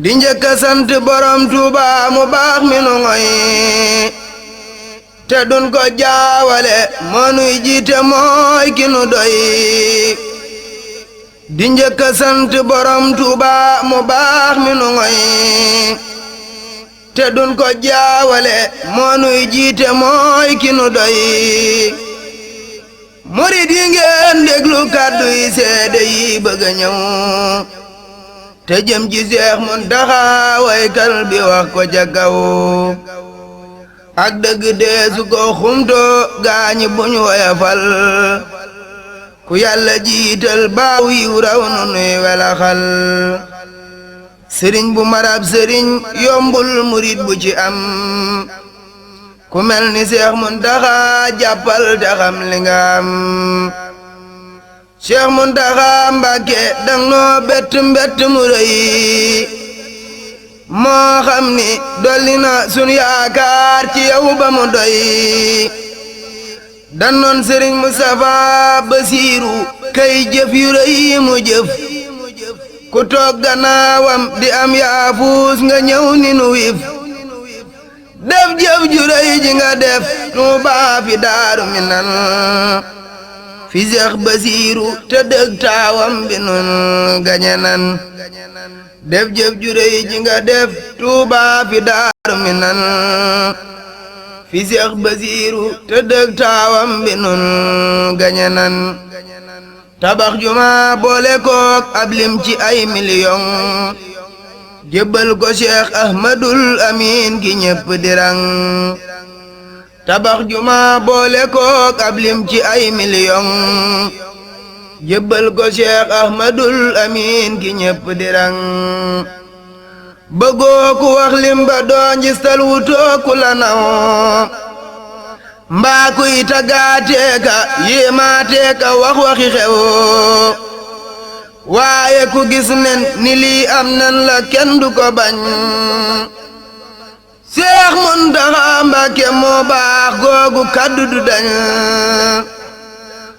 di njëkk a sant borom Tuuba mu baax mi nu ngoy te dun ko jaawale moo nuy jiite mooy ki nu doy di njëkk a sant borom Tuuba mu baax mi nu ngoy te dun ko jaawale moo nuy jiite mooy ki nu doy murid yi ngeen déglu kàddu yi seede yi bëgg a ñëw te jëm ci Seex Muntaxa waykal bi wax ko ca kaw ak dëgg deesu ko xumto gaañi buñ woyafal ku yàlla jiital baaw yiw raw nu nuy welaxal sëriñ bu marab sëriñ yombul murid bu ci am ku mel ni Seex Muntaxa jàppal te xam li nga am Seex Muntaxa Mbàkke dang noo bett mbett mu rëy moo xam ni dolli na sun yaakaar ci yow ba mu doy dannoon sëriñ Mustafa Basiiru kay jëf yu rëy mu jëf ku toog gannaawam di am yaafuus nga ñëw ni nu wif def jëf ju rëy ji nga def Tuubaa fi Daaru Minan fi Seex Basiiru te dëgg taawam bi nun gañe nan def jëf ju rëy ji nga def Tuubaa fi Daaru Minan fi Seex Basiiru te dëgg taawam bi nun gañe nan tabax juma boole kook ab lim ci ay miliyon jébbal ko Cheikh Ahmadul Amin ki ñépp dirang tabax juma boole kook ab lim ci ay miliyon jébbal ko Cheikh Ahmadul Amin ki ñépp dirang bëggoo ku wax lim ba doo njistal wutoo ku la naw mbaa kuy tagaateeka yéemaateeka wax waxi xew waaye ku gis nen ni lii am nan la kenn du ko bañ Seex Muntaxa Mbàkke moo baax googu kaddu du dañ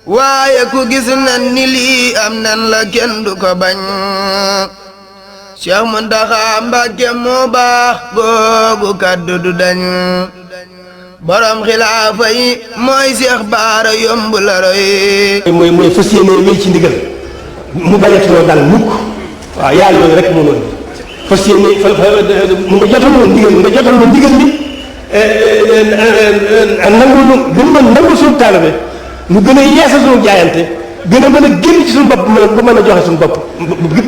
waaye ku gis nen ni lii am nan la kenn du ko bañ Seex Muntaxa Mbàkke moo baax googu kaddu du dañ borom xilaafa yi mooy Seex Baara yomb la roy mooy fas yéene wéy ci ndigal mu bañatuloo dal mukk waaw yàlla yooyu rek moo noonu fas yéene mu nga jotaloo ndigal ni nangu gën mën nangu suñu taalibe mu gën a yeesa suñu jaayante gën a mën a génn ci suñu bopp bu mën a joxe suñu bopp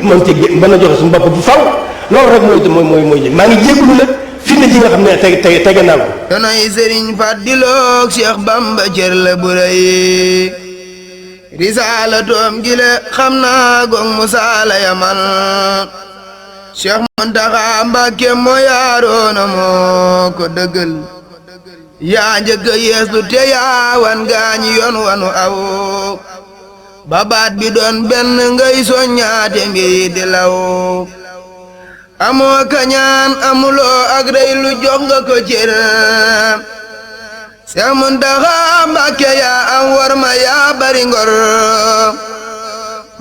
mën ci mën a joxe suñu bopp bu faw loolu rek mooy maa ngi jégalu nag fitna ji nga xam ne tege naa ko donoy sëriñ Fadiloog Cheikh Bamba cër la bu rëy risaala toom gile xam naa gong musaala yamal Cheikh Muntaxa Mbàkke moo yaaroona moo ko dëggal yaa njëkk a yeesu te yaawan gaañi yoon wanu aw babaat bi doon benn ngay soññaate mbiri di law amoo kañaan amuloo ak rey lu jox nga ko cër Seex Muntaxa Mbàkke yaa am war ma yaa bari ngor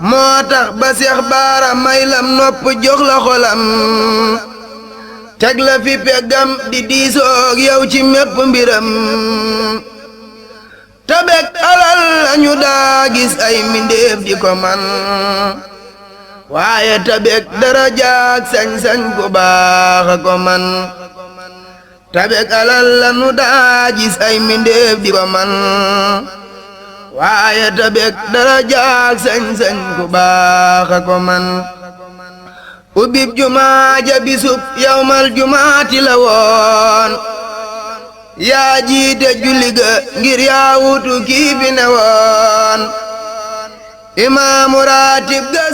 moo tax ba Seex Baara may lam nopp jox la xolam teg la fi peggam di diisoog yow ci mépp mbiram tabek alal lañu daa gis ay mbindéef di ko man waaye tabek darajaak sañ-sañ ku baax a ko man tabek alal lanu daa gis ay mbindéef di ko man waaye tabek darajaak sañ-sañ ku baax a ko man ubib jumaa ja bisub yawmal jumaati la woon yaa jiite julli ga ngir yaa wutu kii fi ne woon imaamu raatib ga